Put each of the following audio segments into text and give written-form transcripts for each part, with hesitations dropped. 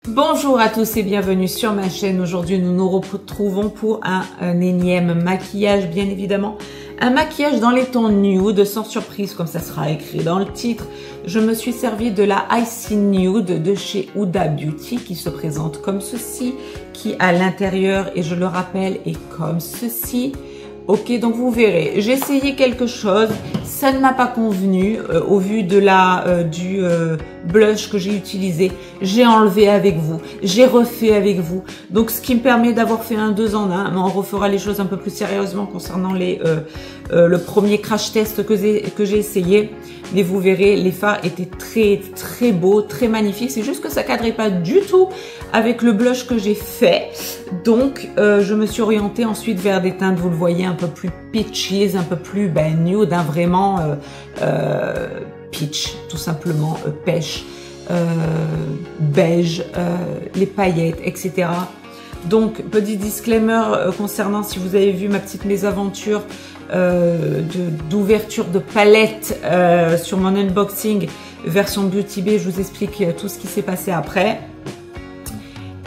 Bonjour à tous et bienvenue sur ma chaîne. Aujourd'hui, nous nous retrouvons pour un énième maquillage, bien évidemment. Un maquillage dans les tons nude, sans surprise, comme ça sera écrit dans le titre. Je me suis servi de la Icy Nude de chez Huda Beauty qui se présente comme ceci, qui à l'intérieur, et je le rappelle, est comme ceci. Ok, donc vous verrez, j'ai essayé quelque chose, ça ne m'a pas convenu au vu de du blush que j'ai utilisé. J'ai enlevé avec vous, j'ai refait avec vous. Donc ce qui me permet d'avoir fait un 2 en 1, mais on refera les choses un peu plus sérieusement concernant le premier crash test que j'ai essayé. Mais vous verrez, les fards étaient très beaux, très magnifiques. C'est juste que ça cadrait pas du tout avec le blush que j'ai fait. Donc, je me suis orientée ensuite vers des teintes, vous le voyez, un peu plus peaches, un peu plus nude, hein, vraiment peach, tout simplement, pêche, beige, les paillettes, etc. Donc, petit disclaimer concernant si vous avez vu ma petite mésaventure d'ouverture de palette sur mon unboxing version Beauty Bay, je vous explique tout ce qui s'est passé après.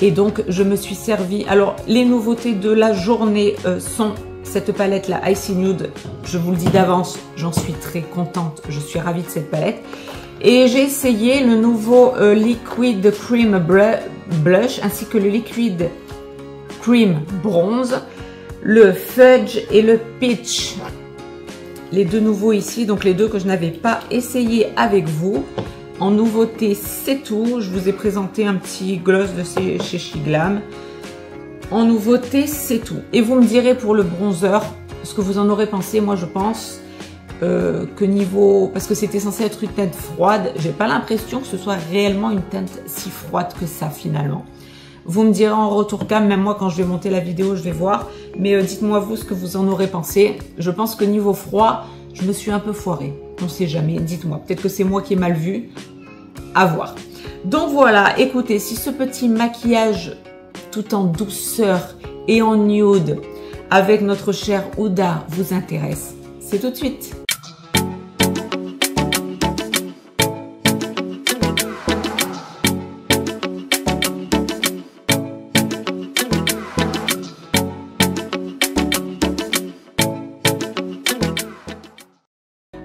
Et donc, je me suis servi. Alors, les nouveautés de la journée sont cette palette, la Icy Nude. Je vous le dis d'avance, j'en suis très contente. Je suis ravie de cette palette. Et j'ai essayé le nouveau Liquid Cream Blush ainsi que le Liquid Cream Bronze, le Fudge et le Peach. Les deux nouveaux ici, donc les deux que je n'avais pas essayé avec vous. En nouveauté, c'est tout. Je vous ai présenté un petit gloss de chez Shiglam. En nouveauté, c'est tout. Et vous me direz pour le bronzer ce que vous en aurez pensé. Moi, je pense que niveau... Parce que c'était censé être une teinte froide, j'ai pas l'impression que ce soit réellement une teinte si froide que ça, finalement. Vous me direz en retour cam, même moi, quand je vais monter la vidéo, je vais voir. Mais dites-moi, vous, ce que vous en aurez pensé. Je pense que niveau froid, je me suis un peu foirée. On ne sait jamais, dites-moi. Peut-être que c'est moi qui ai mal vu. À voir. Donc voilà, écoutez, si ce petit maquillage tout en douceur et en nude avec notre chère Huda vous intéresse, c'est tout de suite.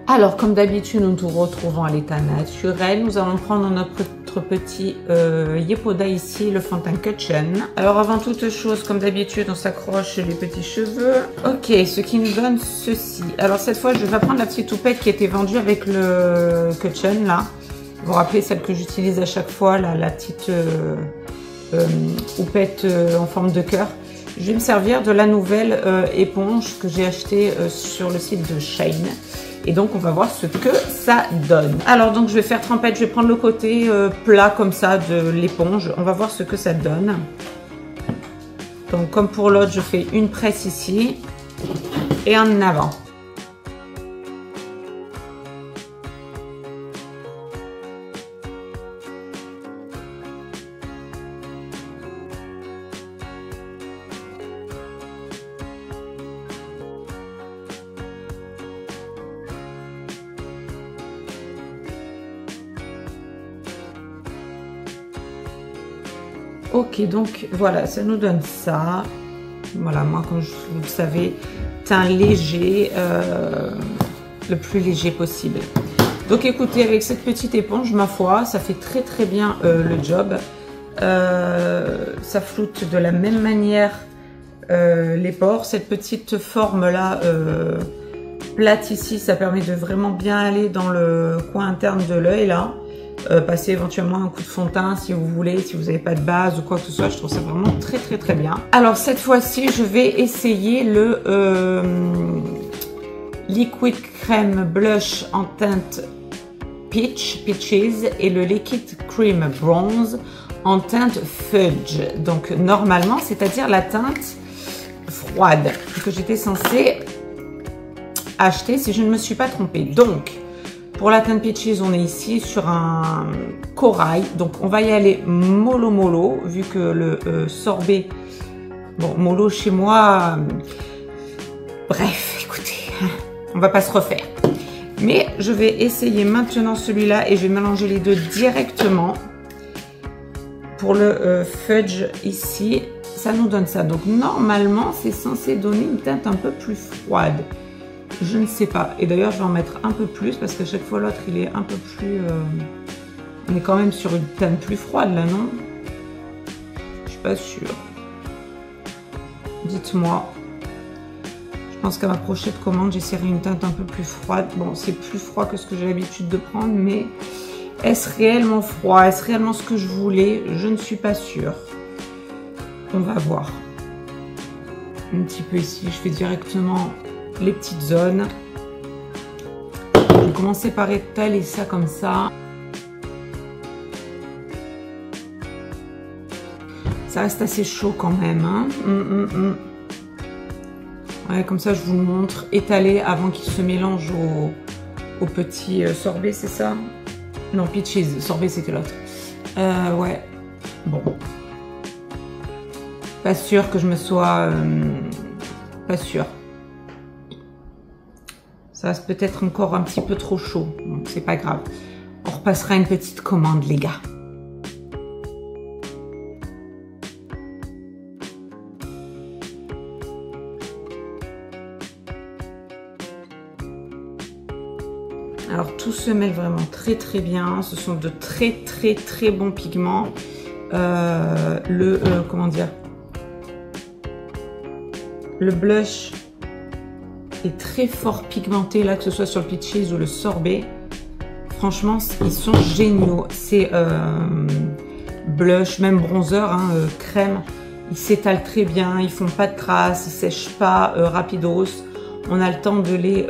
Alors, comme d'habitude, nous nous retrouvons à l'état naturel. Nous allons prendre notre petit Yepoda ici, le fond de teint Cushion. Alors, avant toute chose, comme d'habitude, on s'accroche les petits cheveux. Ok, ce qui nous donne ceci. Alors, cette fois, je vais prendre la petite houppette qui était vendue avec le Cushion, là. Vous vous rappelez celle que j'utilise à chaque fois, là, la petite houppette en forme de cœur. Je vais me servir de la nouvelle éponge que j'ai achetée sur le site de Shane. Et donc, on va voir ce que ça donne. Alors, donc, je vais faire trempette. Je vais prendre le côté plat comme ça de l'éponge. On va voir ce que ça donne. Donc, comme pour l'autre, je fais une presse ici et en avant. Ok, donc voilà, ça nous donne ça. Voilà, moi, comme vous le savez, teint léger, le plus léger possible. Donc écoutez, avec cette petite éponge, ma foi, ça fait très bien le job. Ça floute de la même manière les pores. Cette petite forme là plate ici, ça permet de vraiment bien aller dans le coin interne de l'œil là. Passer éventuellement un coup de fond de teint si vous voulez, si vous n'avez pas de base ou quoi que ce soit. Je trouve ça vraiment très bien. Alors cette fois-ci, je vais essayer le Liquid Cream Blush en teinte Peaches et le Liquid Cream Bronze en teinte Fudge. Donc normalement, c'est-à-dire la teinte froide que j'étais censée acheter si je ne me suis pas trompée. Donc pour la teinte Peaches, on est ici sur un corail. Donc, on va y aller mollo, vu que le sorbet... Bon, mollo chez moi... bref, écoutez, on va pas se refaire. Mais je vais essayer maintenant celui-là et je vais mélanger les deux directement pour le fudge ici, ça nous donne ça. Donc normalement, c'est censé donner une teinte un peu plus froide. Je ne sais pas. Et d'ailleurs, je vais en mettre un peu plus parce qu'à chaque fois l'autre, il est un peu plus... On est quand même sur une teinte plus froide là, non? Je suis pas sûre. Dites-moi. Je pense qu'à ma prochaine commande, j'essaierai une teinte un peu plus froide. Bon, c'est plus froid que ce que j'ai l'habitude de prendre, mais est-ce réellement froid? Est-ce réellement ce que je voulais? Je ne suis pas sûre. On va voir. Un petit peu ici, je fais directement les petites zones. Je vais commencer par étaler ça comme ça. Ça reste assez chaud quand même. Hein. Ouais, comme ça, je vous le montre. Étaler avant qu'il se mélange au petit sorbet, c'est ça? Non, peaches. Sorbet, c'était l'autre. Ouais. Bon. Pas sûr que je me sois... pas sûr. Ça reste peut-être encore un petit peu trop chaud. Bon, c'est pas grave. On repassera une petite commande, les gars. Alors tout se mêle vraiment très très bien. Ce sont de très bons pigments. Comment dire? Le blush est très fort pigmenté là, que ce soit sur le peaches ou le sorbet. Franchement, ils sont géniaux. C'est blush, même bronzer, hein, crème. Ils s'étalent très bien, ils font pas de traces, ils sèchent pas rapidos. On a le temps de les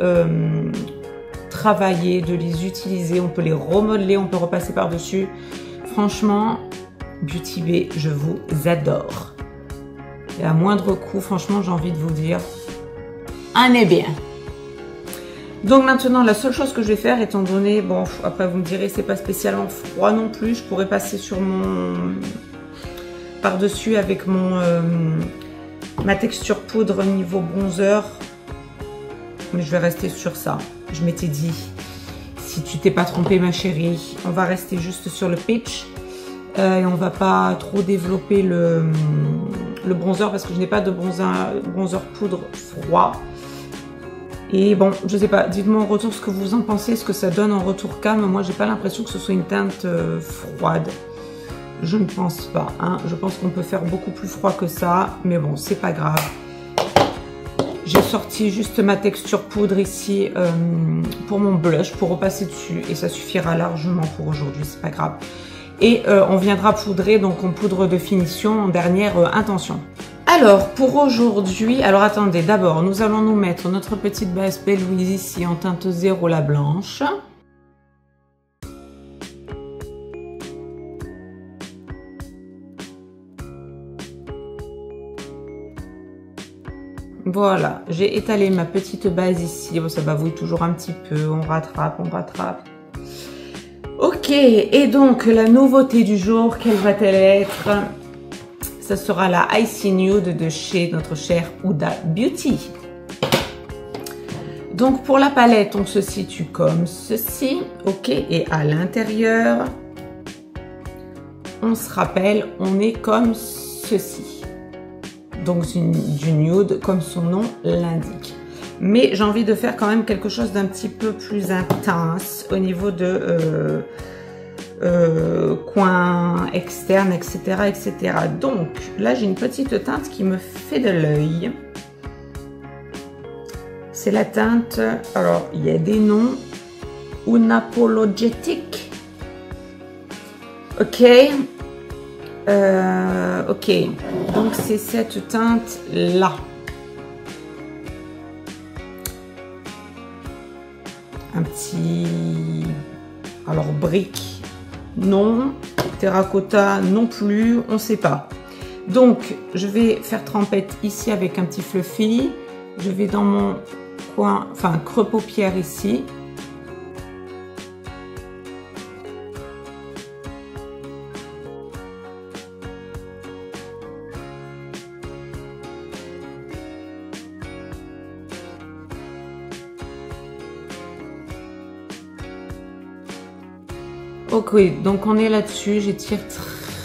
travailler, de les utiliser. On peut les remodeler, on peut repasser par-dessus. Franchement, Beauty Bay, je vous adore. Et à moindre coût, franchement, j'ai envie de vous dire, on est bien. Donc maintenant, la seule chose que je vais faire, étant donné, bon, après vous me direz, c'est pas spécialement froid non plus, je pourrais passer sur mon par-dessus avec mon ma texture poudre niveau bronzer, mais je vais rester sur ça. Je m'étais dit, si tu t'es pas trompée ma chérie, on va rester juste sur le peach et on va pas trop développer le bronzer parce que je n'ai pas de bronzer poudre froid. Et bon, je sais pas, dites-moi en retour ce que vous en pensez, ce que ça donne en retour cam. Moi, j'ai pas l'impression que ce soit une teinte froide. Je ne pense pas, hein. Je pense qu'on peut faire beaucoup plus froid que ça, mais bon, c'est pas grave. J'ai sorti juste ma texture poudre ici pour mon blush, pour repasser dessus, et ça suffira largement pour aujourd'hui, c'est pas grave. Et on viendra poudrer, donc en poudre de finition en dernière intention. Alors, pour aujourd'hui, alors attendez, d'abord, nous allons nous mettre notre petite base Belle Louise ici en teinte 0, la blanche. Voilà, j'ai étalé ma petite base ici. Bon, ça bavouille toujours un petit peu, on rattrape, on rattrape. Ok, et donc la nouveauté du jour, quelle va-t-elle être? Ça sera la Icy Nude de chez notre chère Huda Beauty. Donc pour la palette, on se situe comme ceci, ok, et à l'intérieur, on se rappelle, on est comme ceci. Donc du nude, comme son nom l'indique. Mais j'ai envie de faire quand même quelque chose d'un petit peu plus intense au niveau de coin externe, etc., etc. Donc là, j'ai une petite teinte qui me fait de l'œil. C'est la teinte, alors il y a des noms, Unapologetic. Ok. Ok, donc c'est cette teinte là. Un petit, alors brique non, terracotta non plus, on sait pas. Donc je vais faire trempette ici avec un petit fluffy. Je vais dans mon coin, enfin creux paupière ici. Ok, donc on est là-dessus, j'étire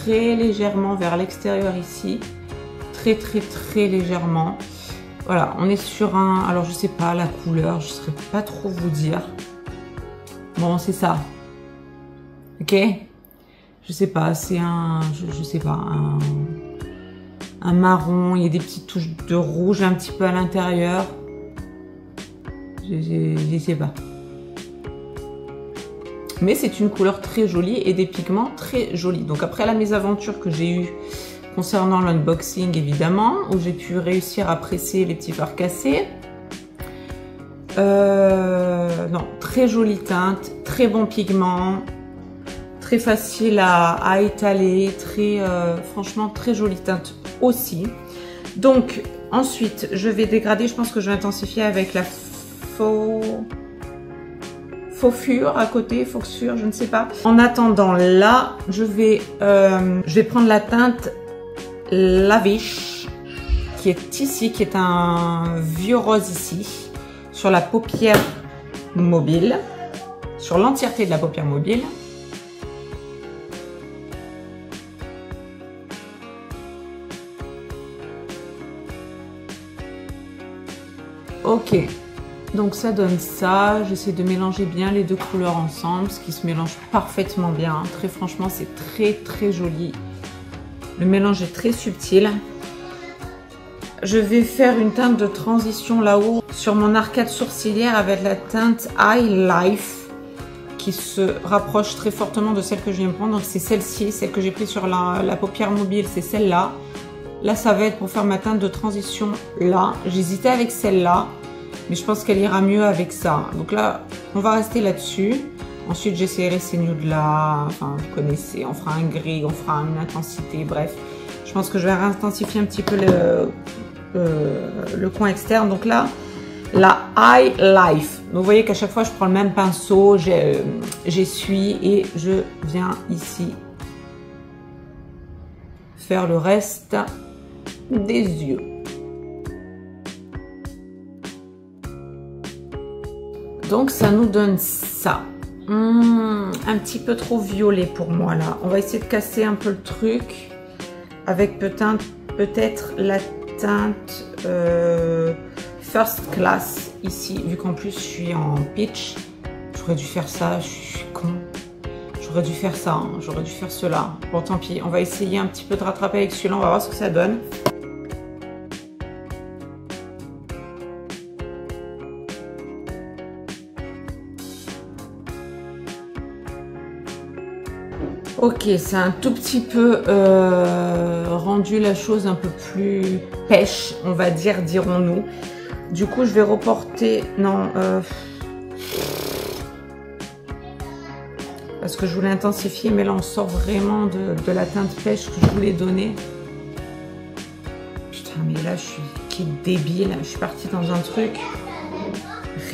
très légèrement vers l'extérieur ici. Très légèrement. Voilà, on est sur un... Alors, je sais pas, la couleur, je ne saurais pas trop vous dire. Bon, c'est ça. Ok? Je sais pas, c'est un... Je sais pas, un marron. Il y a des petites touches de rouge un petit peu à l'intérieur. Je sais pas. Mais c'est une couleur très jolie et des pigments très jolis. Donc après la mésaventure que j'ai eue concernant l'unboxing évidemment, où j'ai pu réussir à presser les petits fards cassés. Non, très jolie teinte, très bon pigment, très facile à étaler, franchement très jolie teinte aussi. Donc ensuite je vais dégrader, je pense que je vais intensifier avec la faux fur à côté, faux fur, je ne sais pas. En attendant là, je vais prendre la teinte Lavish qui est ici, qui est un vieux rose ici, sur la paupière mobile, sur l'entièreté de la paupière mobile. Ok. Donc ça donne ça, j'essaie de mélanger bien les deux couleurs ensemble, ce qui se mélange parfaitement bien. Très franchement, c'est très joli. Le mélange est très subtil. Je vais faire une teinte de transition là-haut sur mon arcade sourcilière avec la teinte High Life qui se rapproche très fortement de celle que je viens de prendre. Donc c'est celle-ci, celle que j'ai prise sur la paupière mobile, c'est celle-là. Là, ça va être pour faire ma teinte de transition là. J'hésitais avec celle-là. Mais je pense qu'elle ira mieux avec ça. Donc là, on va rester là-dessus. Ensuite, j'essaierai ces nudes-là. Enfin, vous connaissez, on fera un gris, on fera une intensité, bref. Je pense que je vais intensifier un petit peu le coin externe. Donc là, la High Life. Donc vous voyez qu'à chaque fois, je prends le même pinceau, j'essuie et je viens ici faire le reste des yeux. Donc ça nous donne ça. Un petit peu trop violet pour moi là. On va essayer de casser un peu le truc avec peut-être la teinte First Class ici. Vu qu'en plus je suis en peach. J'aurais dû faire ça, je suis con. J'aurais dû faire ça, hein. J'aurais dû faire cela. Bon tant pis, on va essayer un petit peu de rattraper avec celui-là. On va voir ce que ça donne. Ok, c'est un tout petit peu rendu la chose un peu plus pêche, on va dire, dirons-nous. Du coup, je vais reporter... Non, parce que je voulais intensifier, mais là, on sort vraiment de la teinte pêche que je voulais donner. Putain, mais là, je suis débile. Je suis partie dans un truc...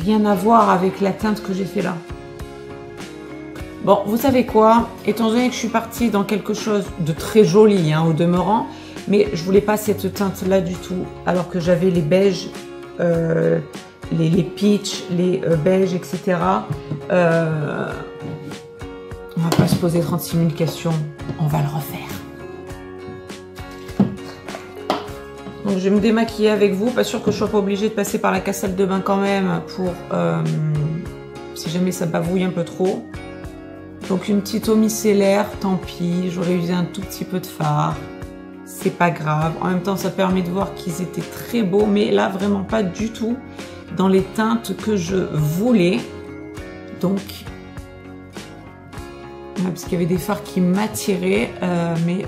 Rien à voir avec la teinte que j'ai fait là. Bon, vous savez quoi? Étant donné que je suis partie dans quelque chose de très joli, hein, au demeurant, mais je voulais pas cette teinte-là du tout, alors que j'avais les beiges, les peach, les beiges, etc. On va pas se poser 36 000 questions, on va le refaire. Donc je vais me démaquiller avec vous, pas sûr que je sois pas obligée de passer par la salle de bain quand même pour si jamais ça bavouille un peu trop. Donc une petite eau micellaire, tant pis, j'aurais usé un tout petit peu de fard, c'est pas grave. En même temps, ça permet de voir qu'ils étaient très beaux, mais là, vraiment pas du tout dans les teintes que je voulais. Donc, parce qu'il y avait des fards qui m'attiraient, mais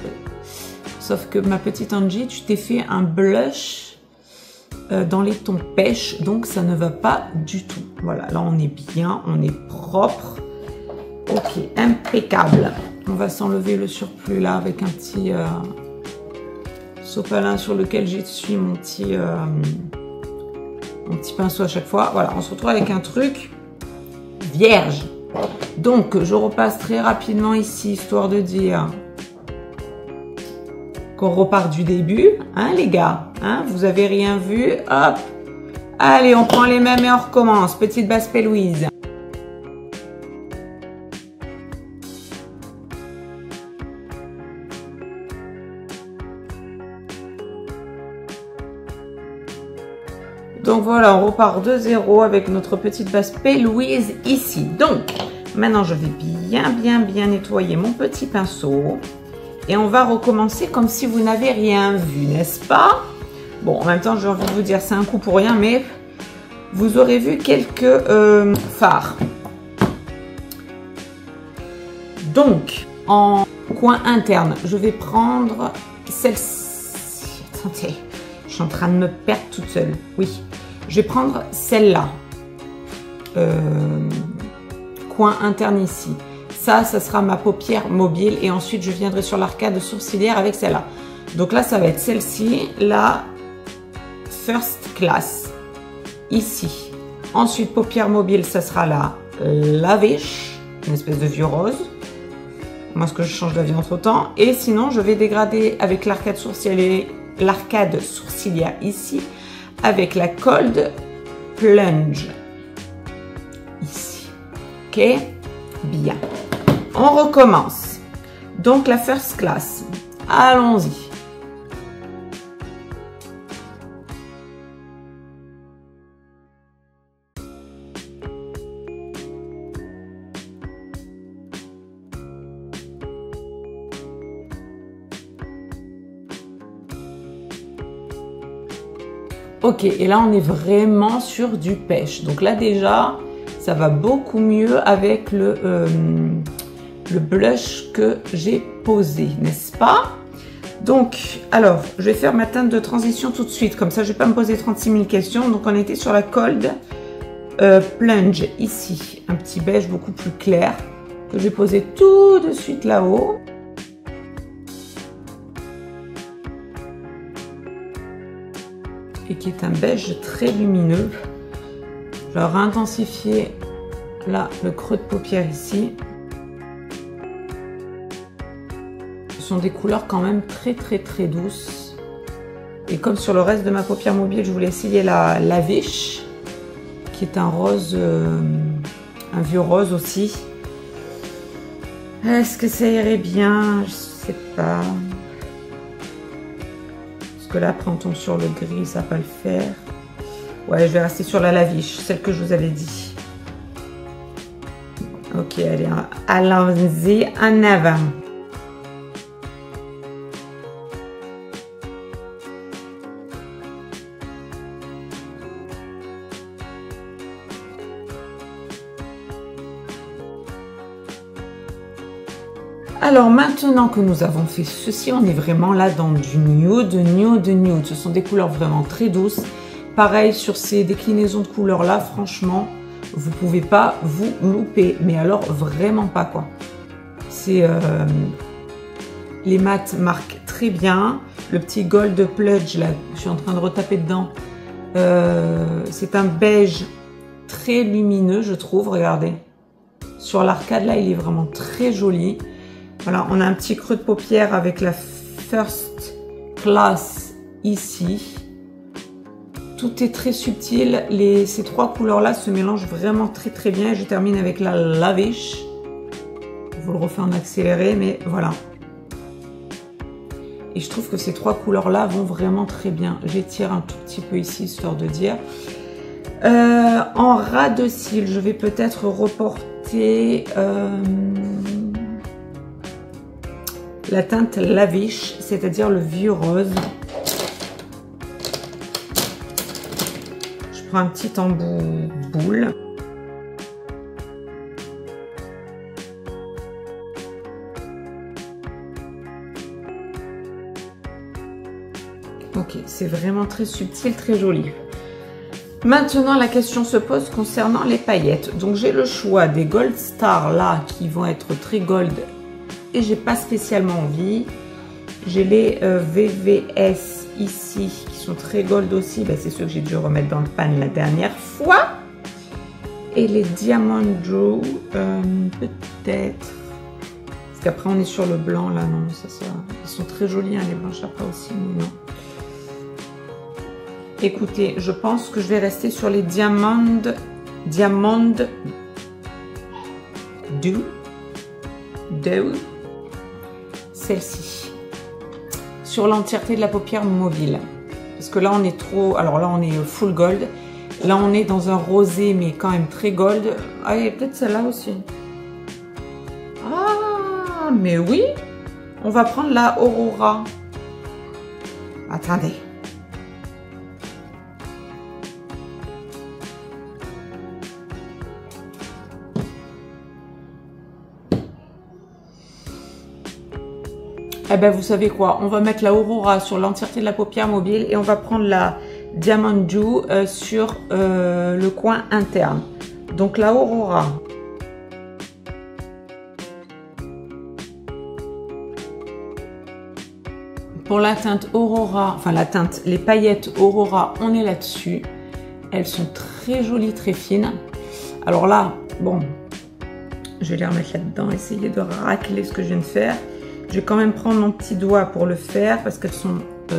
sauf que ma petite Angie, tu t'es fait un blush dans les tons pêche, donc ça ne va pas du tout. Voilà, là on est bien, on est propre. Ok, impeccable. On va s'enlever le surplus là avec un petit sopalin sur lequel j'essuie mon petit pinceau à chaque fois. Voilà, on se retrouve avec un truc vierge. Donc, je repasse très rapidement ici, histoire de dire qu'on repart du début. Hein, les gars, hein, vous avez rien vu. Hop. Allez, on prend les mêmes et on recommence. Petite basse Louise. Donc voilà, on repart de zéro avec notre petite base P. Louise ici. Donc, maintenant je vais bien nettoyer mon petit pinceau. Et on va recommencer comme si vous n'avez rien vu, n'est-ce pas? Bon, en même temps, j'ai envie de vous dire, c'est un coup pour rien, mais vous aurez vu quelques fards. Donc, en coin interne, je vais prendre celle-ci. Attendez, je suis en train de me perdre toute seule. Oui, je vais prendre celle-là. Coin interne ici. Ça sera ma paupière mobile. Et ensuite, je viendrai sur l'arcade sourcilière avec celle-là. Donc là, ça va être celle-ci, la First Class, ici. Ensuite, paupière mobile, ça sera la Lavish, une espèce de vieux rose. Moi, ce que je change d'avis entre temps. Et sinon, je vais dégrader avec l'arcade sourcilière ici, avec la Cold Plunge, ici. Ok? Bien. On recommence. Donc, la First Class. Allons-y. Ok, et là on est vraiment sur du pêche. Donc là déjà, ça va beaucoup mieux avec le blush que j'ai posé, n'est-ce pas? Donc, alors, je vais faire ma teinte de transition tout de suite. Comme ça, je ne vais pas me poser 36 000 questions. Donc, on était sur la Cold Plunge, ici. Un petit beige beaucoup plus clair que je vais poser tout de suite là-haut. Et qui est un beige très lumineux. Je vais réintensifier là le creux de paupière ici. Ce sont des couleurs quand même très douces. Et comme sur le reste de ma paupière mobile, je voulais essayer la Lavish, qui est un rose, un vieux rose aussi. Est-ce que ça irait bien? Je sais pas. Parce que là, après on tombe sur le gris, ça va pas le faire. Ouais, je vais rester sur la Lavish, celle que je vous avais dit. Ok, allez, allons-y en avant. Alors maintenant que nous avons fait ceci, on est vraiment là dans du nude. Ce sont des couleurs vraiment très douces. Pareil sur ces déclinaisons de couleurs là, franchement, vous pouvez pas vous louper. Mais alors vraiment pas quoi. C'est les mats marquent très bien. Le petit Gold Plunge là, je suis en train de retaper dedans. C'est un beige très lumineux, je trouve. Regardez. Sur l'arcade là, il est vraiment très joli. Voilà, on a un petit creux de paupière avec la First Class ici. Tout est très subtil. Ces trois couleurs-là se mélangent vraiment très bien. Je termine avec la Lavish. Je vous le refais en accéléré, mais voilà. Et je trouve que ces trois couleurs-là vont vraiment très bien. J'étire un tout petit peu ici, histoire de dire. En ras de cils, je vais peut-être reporter... la teinte Lavish, c'est-à-dire le vieux rose. Je prends un petit embout boule. Ok, c'est vraiment très subtil, très joli. Maintenant, la question se pose concernant les paillettes. Donc, j'ai le choix des Gold Star là, qui vont être très gold. Et j'ai pas spécialement envie. J'ai les VVS ici qui sont très gold aussi. Ben, c'est ceux que j'ai dû remettre dans le pan la dernière fois. Et les Diamond Drew, peut-être. Parce qu'après on est sur le blanc là, non, ça. Ils sont très jolis, hein, les blanches après aussi, mais non. Écoutez, je pense que je vais rester sur les Diamond Dew. Celle-ci. Sur l'entièreté de la paupière mobile. Parce que là, on est trop... Alors là, on est full gold. Là, on est dans un rosé, mais quand même très gold. Ah, il y a peut-être celle-là aussi. Ah, mais oui. On va prendre la Aurora. Attendez. Eh ben, vous savez quoi? On va mettre la Aurora sur l'entièreté de la paupière mobile et on va prendre la Diamond Dew sur le coin interne. Donc la Aurora. Pour la teinte Aurora, enfin la teinte, les paillettes Aurora, on est là-dessus. Elles sont très jolies, très fines. Alors là, bon, je vais les remettre là-dedans, essayer de racler ce que je viens de faire. Je vais quand même prendre mon petit doigt pour le faire parce qu'elles sont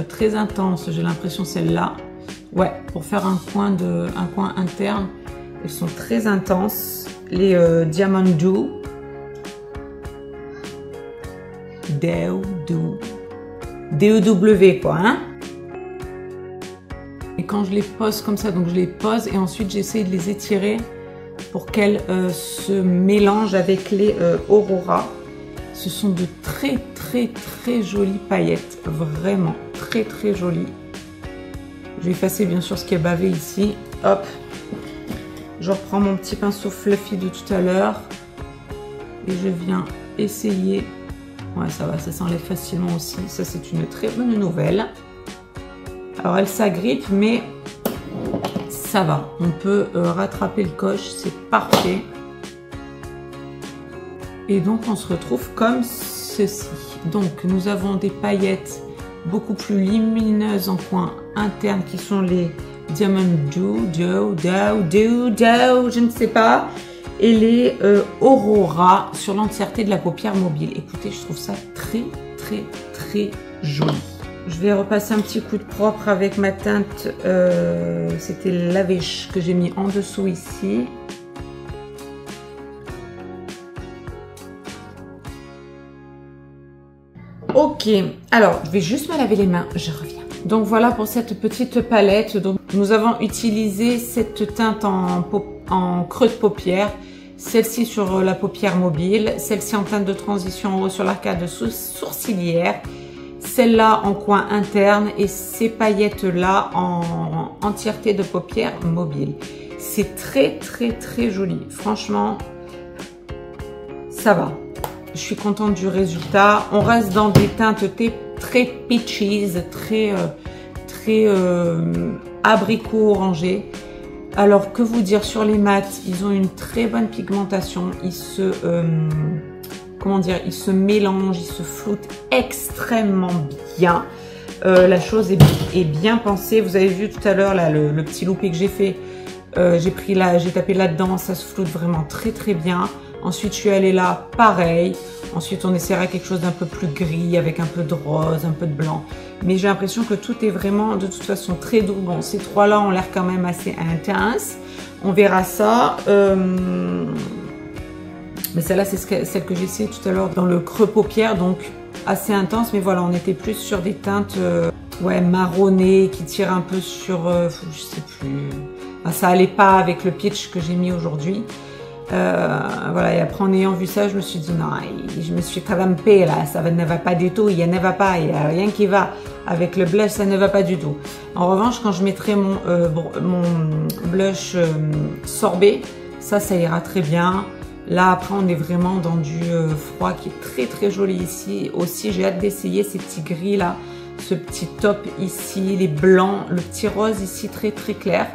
très intenses. J'ai l'impression celle-là. Ouais, pour faire un coin interne, elles sont très intenses. Les Diamond Dew. DEW quoi, hein. Et quand je les pose comme ça, donc je les pose et ensuite j'essaye de les étirer pour qu'elles se mélangent avec les Aurora. Ce sont de très jolies paillettes, vraiment très jolies. Je vais effacer bien sûr ce qui est bavé ici. Hop, je reprends mon petit pinceau fluffy de tout à l'heure et je viens essayer. Ouais, ça va, ça s'enlève facilement aussi. Ça, c'est une très bonne nouvelle. Alors, elle s'agrippe, mais ça va. On peut rattraper le coche, c'est parfait. Et donc, on se retrouve comme ceci. Donc, nous avons des paillettes beaucoup plus lumineuses en coin interne qui sont les Diamond Dew, je ne sais pas. Et les Aurora sur l'entièreté de la paupière mobile. Écoutez, je trouve ça très joli. Je vais repasser un petit coup de propre avec ma teinte, c'était Lavish que j'ai mis en dessous ici. Ok, alors je vais juste me laver les mains, je reviens. Donc voilà pour cette petite palette. Donc, nous avons utilisé cette teinte en creux de paupière. Celle-ci sur la paupière mobile, celle-ci en teinte de transition en haut sur l'arcade sourcilière, celle-là en coin interne et ces paillettes-là en entièreté de paupière mobile. C'est très joli. Franchement, ça va. Je suis contente du résultat. On reste dans des teintes très peaches, très abricot orangé. Alors, que vous dire sur les mats, ils ont une très bonne pigmentation. Ils se, ils se mélangent, ils se floutent extrêmement bien. La chose est bien pensée. Vous avez vu tout à l'heure là le petit loupé que j'ai fait. J'ai tapé là-dedans, ça se floute vraiment très bien. Ensuite, je suis allée là, pareil. Ensuite, on essaiera quelque chose d'un peu plus gris avec un peu de rose, un peu de blanc. Mais j'ai l'impression que tout est vraiment, de toute façon, très doux. Bon, ces trois-là ont l'air quand même assez intenses. On verra ça. Mais celle-là, c'est celle que j'ai essayée tout à l'heure dans le creux paupière. Donc, assez intense. Mais voilà, on était plus sur des teintes ouais, marronnées qui tirent un peu sur... je sais plus... Enfin, ça allait pas avec le pitch que j'ai mis aujourd'hui. Voilà, et après en ayant vu ça, je me suis dit non, je me suis trompée là, ça ne va pas du tout, il ne va pas, il n'y a rien qui va. Avec le blush, ça ne va pas du tout. En revanche, quand je mettrai mon blush sorbet, ça ira très bien. Là, après, on est vraiment dans du froid qui est très joli ici. Aussi, j'ai hâte d'essayer ces petits gris là, ce petit top ici, les blancs, le petit rose ici très clair.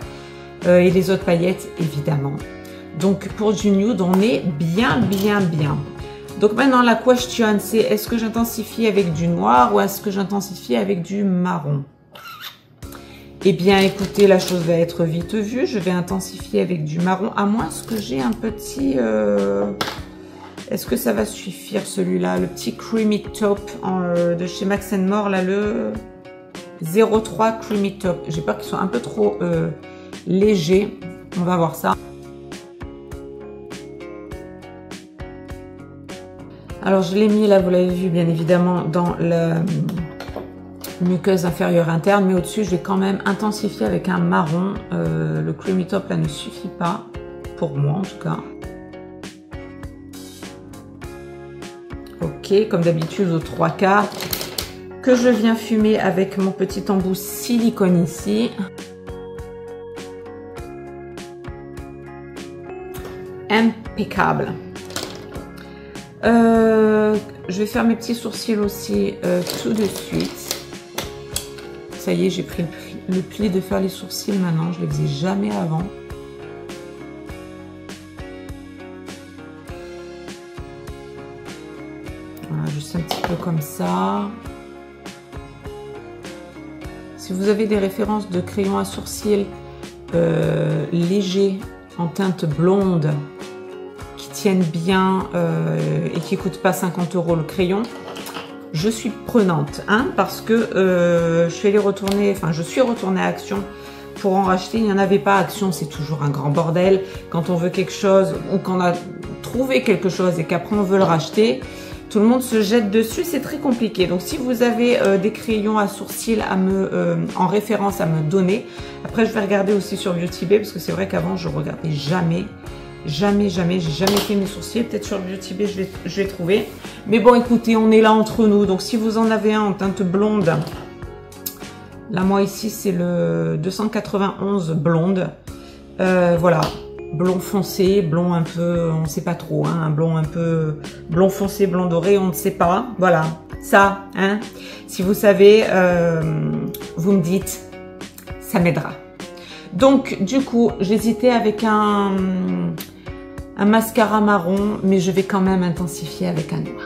Et les autres paillettes, évidemment. Donc, pour du nude, on est bien. Donc, maintenant, la question, c'est est-ce que j'intensifie avec du noir ou est-ce que j'intensifie avec du marron? Eh bien, écoutez, la chose va être vite vue. Je vais intensifier avec du marron, à moins que j'ai un petit... Est-ce que ça va suffire, celui-là? Le petit Creamy Top de chez Max & More, là, le 03 Creamy Top. J'ai peur qu'il soit un peu trop léger. On va voir ça. Alors, je l'ai mis là, vous l'avez vu bien évidemment, dans muqueuse inférieure interne, mais au-dessus, je vais quand même intensifier avec un marron. Le Creamy Top là ne suffit pas, pour moi en tout cas. Ok, comme d'habitude aux 3/4, que je viens fumer avec mon petit embout silicone ici. Impeccable. Je vais faire mes petits sourcils aussi tout de suite. Ça y est, j'ai pris le pli de faire les sourcils maintenant. Je ne les faisais jamais avant. Voilà, juste un petit peu comme ça. Si vous avez des références de crayons à sourcils légers en teinte blonde, tiennent bien et qui coûtent pas 50 € le crayon, je suis prenante, hein, parce que je suis retournée à Action pour en racheter. Il n'y en avait pas. Action, c'est toujours un grand bordel quand on veut quelque chose ou qu'on a trouvé quelque chose et qu'après on veut le racheter. Tout le monde se jette dessus, c'est très compliqué. Donc si vous avez des crayons à sourcils en référence à me donner, après je vais regarder aussi sur Beauty Bay, parce que c'est vrai qu'avant je regardais jamais. J'ai jamais fait mes sourcils. Peut-être sur Beauty Bay je vais trouver. Mais bon, écoutez, on est là entre nous. Donc si vous en avez un en teinte blonde, là moi ici c'est le 291 blonde. Voilà, blond foncé, blond un peu, on ne sait pas trop, hein, un blond un peu, blond foncé, blond doré, on ne sait pas. Voilà, ça, hein. Si vous savez, vous me dites, ça m'aidera. Donc du coup, j'hésitais avec un mascara marron, mais je vais quand même intensifier avec un noir.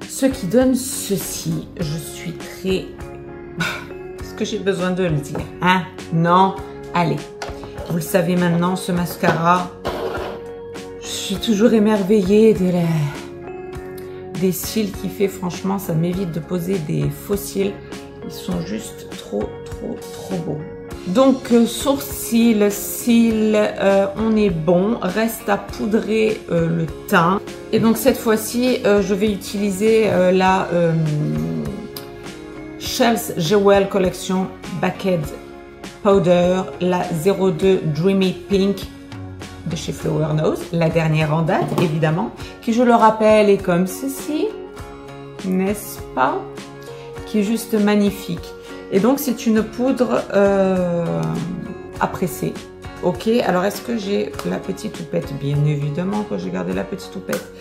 Ce qui donne ceci, je suis très... Est-ce que j'ai besoin de le dire, hein? Non? Allez, vous le savez maintenant, ce mascara... Je suis toujours émerveillée des cils qu'il fait. Franchement, ça m'évite de poser des faux cils. Ils sont juste trop beaux. Donc, sourcils, cils, on est bon. Reste à poudrer le teint. Et donc, cette fois-ci, je vais utiliser la Shells Jewel Collection Baked Powder, la 02 Dreamy Pink de chez Flower Nose, la dernière en date évidemment, qui je le rappelle est comme ceci, n'est-ce pas, qui est juste magnifique. Et donc c'est une poudre à presser. Ok, alors est-ce que j'ai la petite houppette? Bien évidemment que j'ai gardé la petite houppette.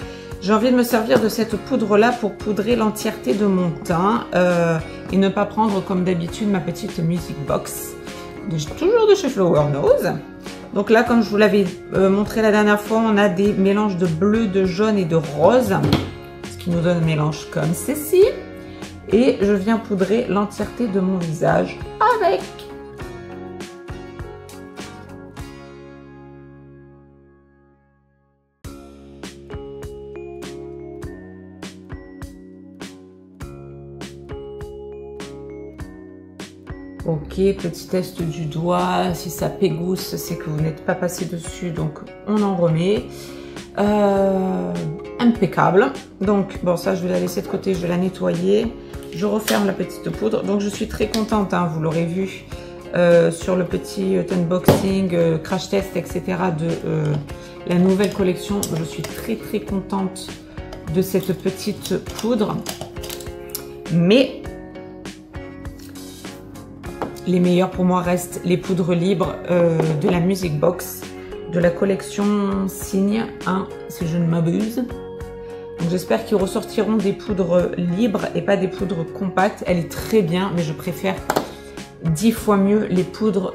J'ai envie de me servir de cette poudre là pour poudrer l'entièreté de mon teint et ne pas prendre comme d'habitude ma petite music box, toujours de chez Flower Nose. Donc là, comme je vous l'avais montré la dernière fois, on a des mélanges de bleu, de jaune et de rose, ce qui nous donne un mélange comme ceci. Et je viens poudrer l'entièreté de mon visage avec. Ok, petit test du doigt, si ça pégousse, c'est que vous n'êtes pas passé dessus, donc on en remet. Impeccable. Donc, bon, ça, je vais la laisser de côté, je vais la nettoyer. Je referme la petite poudre. Donc, je suis très contente, hein, vous l'aurez vu, sur le petit unboxing, crash test, etc. de la nouvelle collection. Je suis très contente de cette petite poudre. Mais... les meilleurs pour moi restent les poudres libres de la Music Box, de la collection Signe, hein, si je ne m'abuse. Donc j'espère qu'ils ressortiront des poudres libres et pas des poudres compactes. Elle est très bien, mais je préfère 10 fois mieux les poudres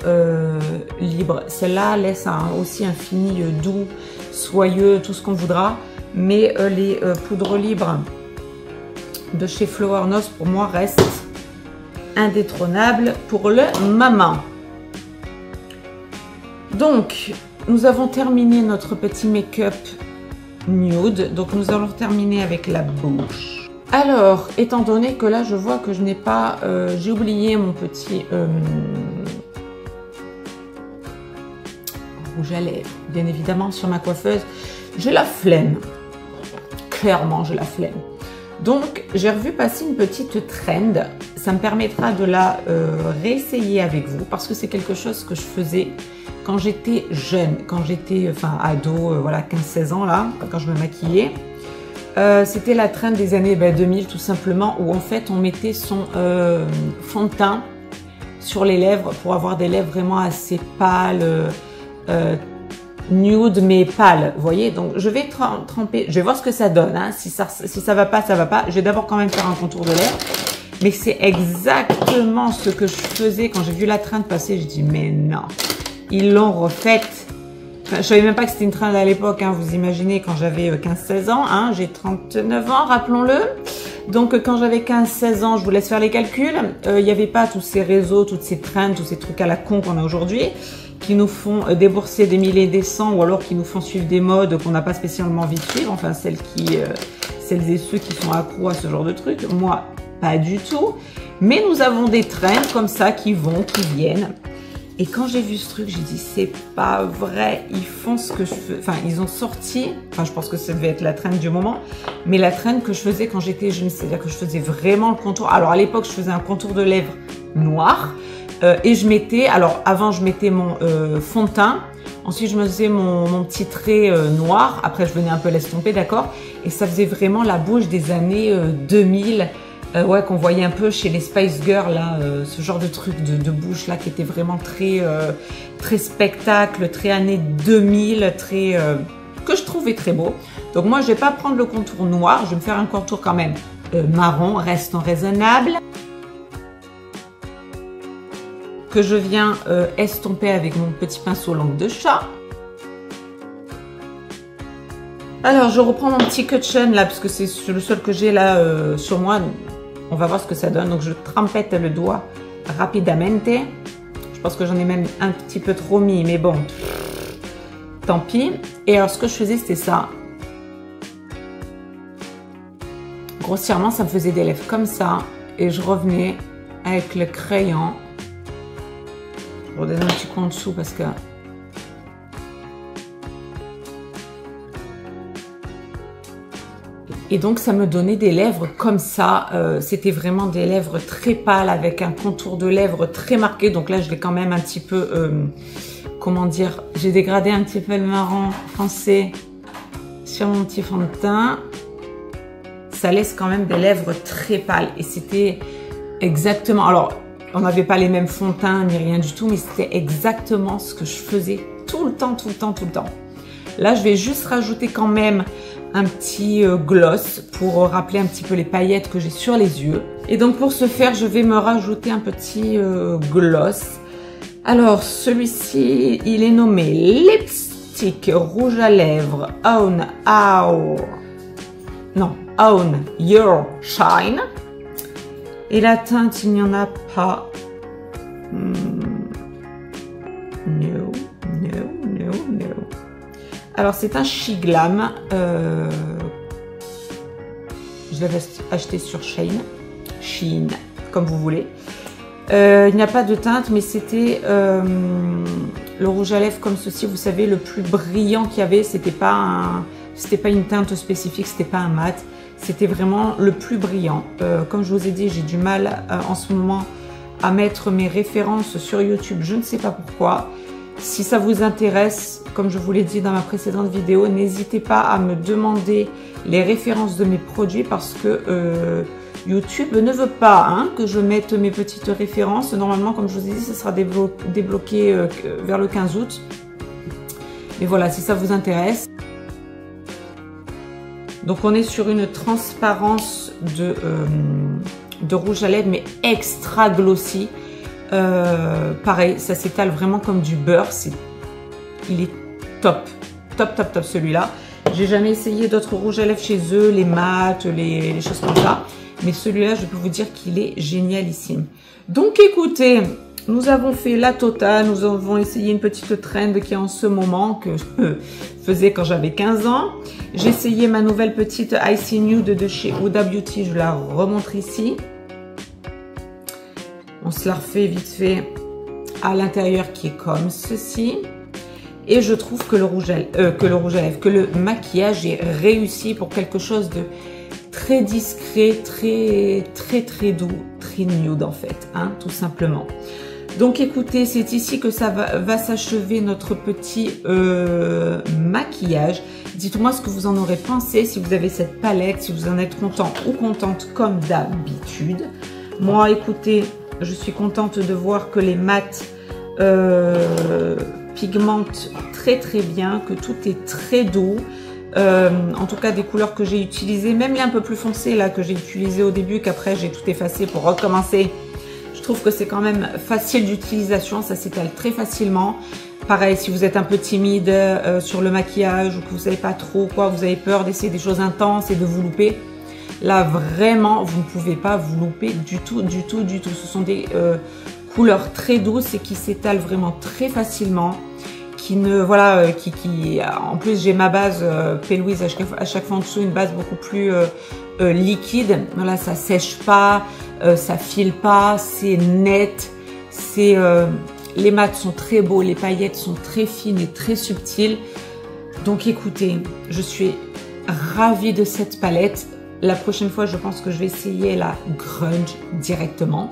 libres. Celle-là laisse aussi un fini doux, soyeux, tout ce qu'on voudra. Mais les poudres libres de chez Flower Nose, pour moi, restent indétrônable pour le moment. Donc, nous avons terminé notre petit make-up nude. Donc, nous allons terminer avec la bouche. Alors, étant donné que là, je vois que je n'ai pas... j'ai oublié mon petit rouge à lèvres, bien évidemment, sur ma coiffeuse. J'ai la flemme. Clairement, j'ai la flemme. Donc, j'ai revu passer une petite trend. Ça me permettra de la réessayer avec vous parce que c'est quelque chose que je faisais quand j'étais jeune, quand j'étais ado, voilà, 15-16 ans là, quand je me maquillais. C'était la trend des années 2000 tout simplement, où en fait on mettait son fond de teint sur les lèvres pour avoir des lèvres vraiment assez pâles, nude mais pâle, vous voyez. Donc je vais tremper, je vais voir ce que ça donne, hein. Si ça va pas, ça va pas. Je vais d'abord quand même faire un contour de lèvres, mais c'est exactement ce que je faisais quand j'ai vu la trend passer. Je dis mais non, ils l'ont refaite. Enfin, je savais même pas que c'était une trend à l'époque, hein. Vous imaginez, quand j'avais 15-16 ans, hein, j'ai 39 ans, rappelons-le. Donc quand j'avais 15-16 ans, je vous laisse faire les calculs, il n'y avait pas tous ces réseaux, toutes ces trends, tous ces trucs à la con qu'on a aujourd'hui, qui nous font débourser des milliers et des cents, ou alors qui nous font suivre des modes qu'on n'a pas spécialement envie de suivre, enfin celles et ceux qui sont accros à ce genre de trucs. Moi, pas du tout. Mais nous avons des trends comme ça qui vont, qui viennent. Et quand j'ai vu ce truc, j'ai dit c'est pas vrai, ils font ce que je fais. Enfin, ils ont sorti, enfin je pense que ça devait être la trend du moment, mais la trend que je faisais quand j'étais jeune, c'est-à-dire que je faisais vraiment le contour. Alors à l'époque, je faisais un contour de lèvres noir et je mettais, alors avant je mettais mon fond de teint, ensuite je me faisais mon petit trait noir, après je venais un peu l'estomper, d'accord, et ça faisait vraiment la bouche des années 2000. Ouais, qu'on voyait un peu chez les Spice Girls, là, ce genre de truc de bouche là qui était vraiment très spectacle, très années 2000, très que je trouvais très beau. Donc moi, je vais pas prendre le contour noir, je vais me faire un contour quand même marron, restant raisonnable, que je viens estomper avec mon petit pinceau langue de chat. Alors, je reprends mon petit cushion là, parce que c'est le seul que j'ai là sur moi. On va voir ce que ça donne. Donc, je trempette le doigt rapidamente. Je pense que j'en ai même un petit peu trop mis, mais bon, tant pis. Et alors, ce que je faisais, c'était ça. Grossièrement, ça me faisait des lèvres comme ça. Et je revenais avec le crayon. Je redonne un petit coup en dessous parce que... Et donc, ça me donnait des lèvres comme ça. C'était vraiment des lèvres très pâles avec un contour de lèvres très marqué. Donc là, je l'ai quand même un petit peu, comment dire, j'ai dégradé un petit peu le marron foncé sur mon petit fond de teint. Ça laisse quand même des lèvres très pâles. Et c'était exactement... Alors, on n'avait pas les mêmes fonds de teint ni rien du tout, mais c'était exactement ce que je faisais tout le temps. Là, je vais juste rajouter quand même un petit gloss pour rappeler un petit peu les paillettes que j'ai sur les yeux. Et donc pour ce faire, je vais me rajouter un petit gloss. Alors celui-ci, il est nommé Lipstick Rouge à Lèvres Own Your Shine. Et la teinte, il n'y en a pas. No. Alors c'est un She Glam, je l'avais acheté sur Shein, comme vous voulez. Il n'y a pas de teinte, mais c'était le rouge à lèvres comme ceci, vous savez, le plus brillant qu'il y avait. C'était pas une teinte spécifique, c'était pas un mat, c'était vraiment le plus brillant. Comme je vous ai dit, j'ai du mal en ce moment à mettre mes références sur YouTube, je ne sais pas pourquoi. Si ça vous intéresse, comme je vous l'ai dit dans ma précédente vidéo, n'hésitez pas à me demander les références de mes produits parce que YouTube ne veut pas que je mette mes petites références. Normalement, comme je vous ai dit, ça sera débloqué vers le 15 août. Mais voilà, si ça vous intéresse. Donc, on est sur une transparence de rouge à lèvres, mais extra glossy. Pareil, ça s'étale vraiment comme du beurre. Il est top celui-là. J'ai jamais essayé d'autres rouges à lèvres chez eux, les mats, les choses comme ça. Mais celui-là, je peux vous dire qu'il est génialissime. Donc écoutez, nous avons fait la totale. Nous avons essayé une petite trend qui est en ce moment, que je faisais quand j'avais 15 ans. J'ai essayé ma nouvelle petite Icy Nude de chez Huda Beauty. Je la remontre ici. On se la refait vite fait à l'intérieur qui est comme ceci. Et je trouve que le maquillage est réussi pour quelque chose de très discret, très doux, très nude en fait, hein, tout simplement. Donc écoutez, c'est ici que ça va s'achever notre petit maquillage. Dites-moi ce que vous en aurez pensé, si vous avez cette palette, si vous en êtes content ou contente comme d'habitude. Moi, écoutez, je suis contente de voir que les mats pigmentent très bien, que tout est très doux. En tout cas des couleurs que j'ai utilisées, même les un peu plus foncées là que j'ai utilisées au début, qu'après j'ai tout effacé pour recommencer. Je trouve que c'est quand même facile d'utilisation, ça s'étale très facilement. Pareil, si vous êtes un peu timide sur le maquillage ou que vous savez pas trop quoi, vous avez peur d'essayer des choses intenses et de vous louper, là vraiment vous ne pouvez pas vous louper du tout. Ce sont des couleurs très douces et qui s'étalent vraiment très facilement. En plus j'ai ma base P. Louise à chaque fois en dessous, une base beaucoup plus liquide. Voilà, ça sèche pas, ça file pas, c'est net, les mats sont très beaux, les paillettes sont très fines et très subtiles. Donc écoutez, je suis ravie de cette palette. La prochaine fois, je pense que je vais essayer la grunge directement.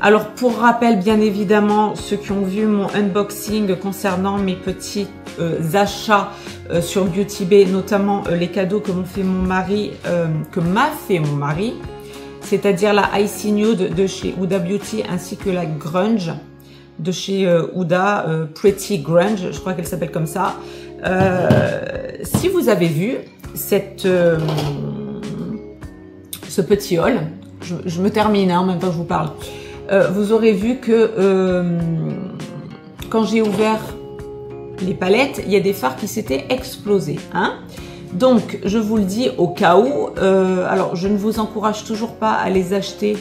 Alors pour rappel, bien évidemment, ceux qui ont vu mon unboxing concernant mes petits achats sur Beauty Bay, notamment les cadeaux que m'a fait mon mari, c'est-à-dire la Icy Nude de chez Huda Beauty ainsi que la grunge de chez Huda, Pretty Grunge, je crois qu'elle s'appelle comme ça. Si vous avez vu ce petit haul, je me termine en même temps que je vous parle. Vous aurez vu que quand j'ai ouvert les palettes, il y a des fards qui s'étaient explosés. Hein. Donc, je vous le dis au cas où, alors je ne vous encourage toujours pas à les acheter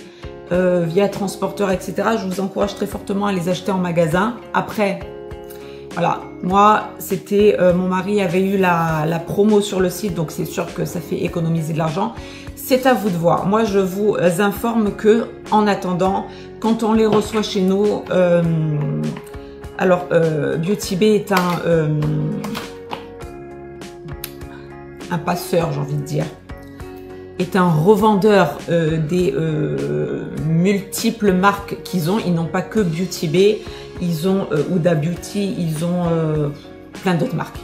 via transporteur, etc. Je vous encourage très fortement à les acheter en magasin. Après, voilà, moi, c'était mon mari avait eu la promo sur le site, donc c'est sûr que ça fait économiser de l'argent. C'est à vous de voir. Moi, je vous informe que, en attendant, quand on les reçoit chez nous, Beauty Bay est un passeur, j'ai envie de dire, est un revendeur des multiples marques qu'ils ont. Ils n'ont pas que Beauty Bay, ils ont Huda Beauty, ils ont plein d'autres marques.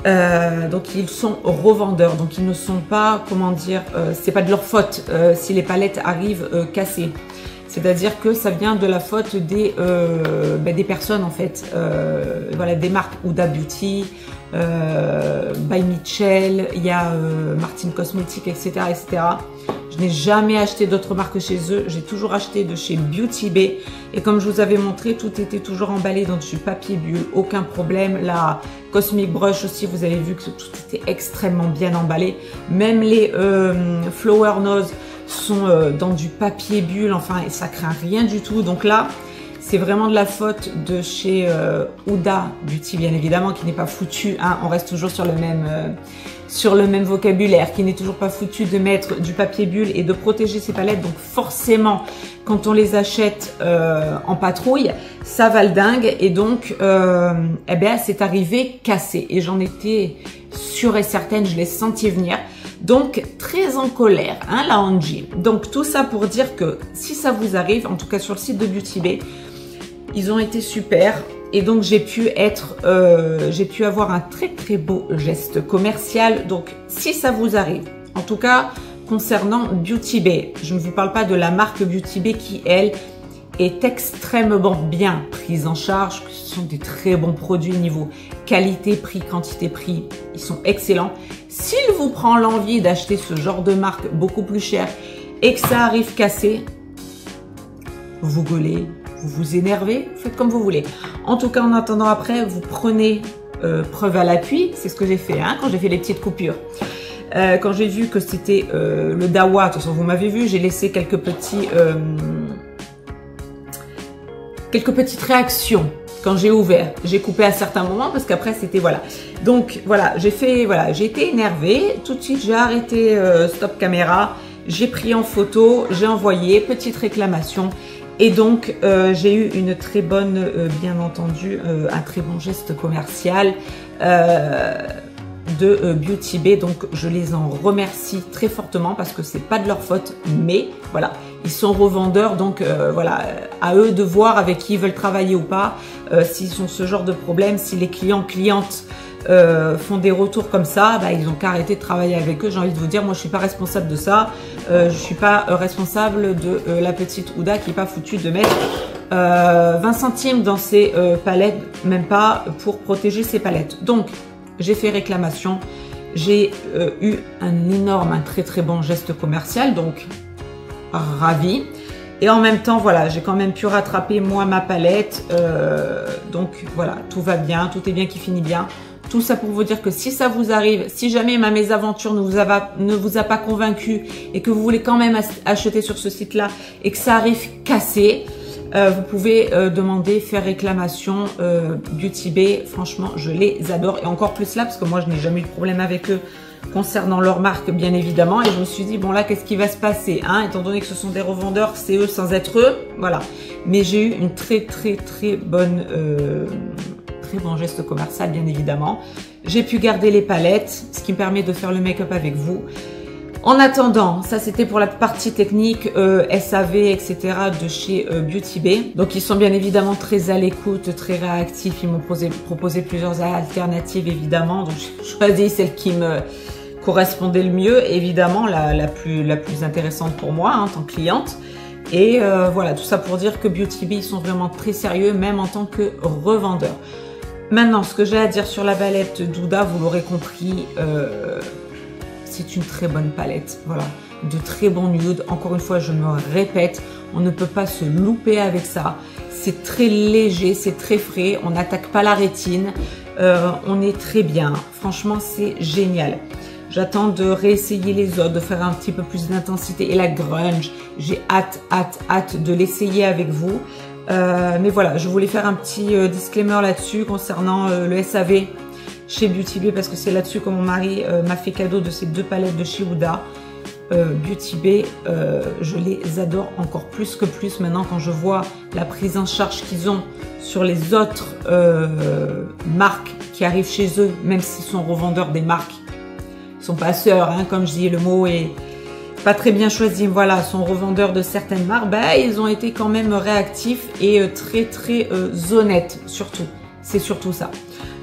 Donc ils sont revendeurs, donc ils ne sont pas, comment dire, c'est pas de leur faute si les palettes arrivent cassées. C'est-à-dire que ça vient de la faute des personnes en fait. Voilà, des marques Huda Beauty, By Mitchell, il y a Martin Cosmetics, etc., etc. Je n'ai jamais acheté d'autres marques chez eux. J'ai toujours acheté de chez Beauty Bay. Et comme je vous avais montré, tout était toujours emballé dans du papier bulle. Aucun problème. La Cosmic Brush aussi, vous avez vu que tout était extrêmement bien emballé. Même les Flower Nose sont dans du papier bulle. Enfin, ça craint rien du tout. Donc là, c'est vraiment de la faute de chez Huda Beauty, bien évidemment, qui n'est pas foutu. Hein, on reste toujours sur le même vocabulaire, qui n'est toujours pas foutu de mettre du papier bulle et de protéger ses palettes. Donc forcément, quand on les achète en patrouille, ça va le dingue. Et donc, eh bien, c'est arrivé cassé. Et j'en étais sûre et certaine, je l'ai senti venir. Donc, très en colère, hein, la Angie. Donc, tout ça pour dire que si ça vous arrive, en tout cas sur le site de Beauty Bay, ils ont été super. Et donc, j'ai pu avoir un très beau geste commercial. Donc, si ça vous arrive, en tout cas, concernant Beauty Bay, je ne vous parle pas de la marque Beauty Bay qui, elle, est extrêmement bien prise en charge. Ce sont des très bons produits niveau qualité, prix, quantité, prix. Ils sont excellents. S'il vous prend l'envie d'acheter ce genre de marque beaucoup plus cher et que ça arrive cassé, vous gueulez, vous vous énervez, faites comme vous voulez. En tout cas, en attendant après, vous prenez preuve à l'appui. C'est ce que j'ai fait hein, quand j'ai fait les petites coupures. Quand j'ai vu que c'était le Dawa, de toute façon vous m'avez vu, j'ai laissé quelques petits quelques petites réactions quand j'ai ouvert. J'ai coupé à certains moments parce qu'après c'était voilà. Donc voilà, j'ai été énervée. Tout de suite j'ai arrêté stop caméra. J'ai pris en photo, j'ai envoyé, petite réclamation. Et donc, j'ai eu une très bonne, bien entendu, un très bon geste commercial de Beauty Bay. Donc, je les en remercie très fortement parce que c'est pas de leur faute. Mais voilà, ils sont revendeurs. Donc, voilà, à eux de voir avec qui ils veulent travailler ou pas. S'ils ont ce genre de problème, si les clientes font des retours comme ça, bah, ils ont qu'à arrêter de travailler avec eux. J'ai envie de vous dire, moi je suis pas responsable de ça, je suis pas responsable de la petite Ouda qui est pas foutue de mettre 20 centimes dans ses palettes, même pas pour protéger ses palettes. Donc j'ai fait réclamation, j'ai eu un très très bon geste commercial, donc ravi. Et en même temps, voilà, j'ai quand même pu rattraper moi ma palette, donc voilà, tout va bien, tout est bien qui finit bien. Tout ça pour vous dire que si ça vous arrive, si jamais ma mésaventure ne vous a pas convaincu et que vous voulez quand même acheter sur ce site-là et que ça arrive cassé, vous pouvez demander, faire réclamation. Beauty Bay, franchement, je les adore. Et encore plus là, parce que moi, je n'ai jamais eu de problème avec eux concernant leur marque, bien évidemment. Et je me suis dit, bon là, qu'est-ce qui va se passer hein, étant donné que ce sont des revendeurs, c'est eux sans être eux. Voilà. Mais j'ai eu une très bonne... très bon geste commercial, bien évidemment. J'ai pu garder les palettes, ce qui me permet de faire le make-up avec vous. En attendant, ça c'était pour la partie technique, SAV, etc. de chez Beauty Bay. Donc ils sont bien évidemment très à l'écoute, très réactifs. Ils m'ont proposé plusieurs alternatives, évidemment. Donc j'ai choisi celle qui me correspondait le mieux, évidemment, la plus intéressante pour moi en tant que cliente. Et voilà, tout ça pour dire que Beauty Bay, ils sont vraiment très sérieux, même en tant que revendeurs. Maintenant, ce que j'ai à dire sur la palette d'Ouda, vous l'aurez compris, c'est une très bonne palette. Voilà, de très bons nudes. Encore une fois, je me répète, on ne peut pas se louper avec ça. C'est très léger, c'est très frais. On n'attaque pas la rétine. On est très bien. Franchement, c'est génial. J'attends de réessayer les autres, de faire un petit peu plus d'intensité. Et la grunge, j'ai hâte de l'essayer avec vous. Mais voilà, je voulais faire un petit disclaimer là-dessus concernant le SAV chez Beauty Bay parce que c'est là-dessus que mon mari m'a fait cadeau de ces deux palettes de chez Ouda. Beauty Bay, je les adore encore plus que plus maintenant quand je vois la prise en charge qu'ils ont sur les autres marques qui arrivent chez eux, même s'ils sont revendeurs des marques. Ils sont passeurs, hein, comme je dis, le mot est pas très bien choisi. Voilà, sont revendeurs de certaines marques. Ben, ils ont été quand même réactifs et très honnêtes, surtout. C'est surtout ça.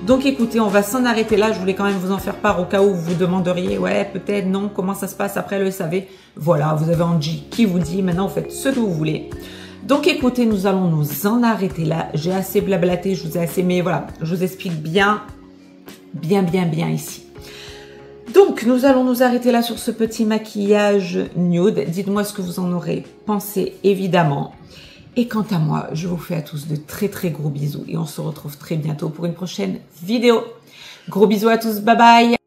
Donc écoutez, on va s'en arrêter là. Je voulais quand même vous en faire part au cas où vous vous demanderiez, ouais, peut-être, non, comment ça se passe après le SAV. Voilà, vous avez Angie qui vous dit, maintenant vous faites ce que vous voulez. Donc écoutez, nous allons nous en arrêter là. J'ai assez blablaté, je vous ai assez, mais voilà, je vous explique bien ici. Donc, nous allons nous arrêter là sur ce petit maquillage nude. Dites-moi ce que vous en aurez pensé, évidemment. Et quant à moi, je vous fais à tous de très gros bisous. Et on se retrouve très bientôt pour une prochaine vidéo. Gros bisous à tous, bye bye!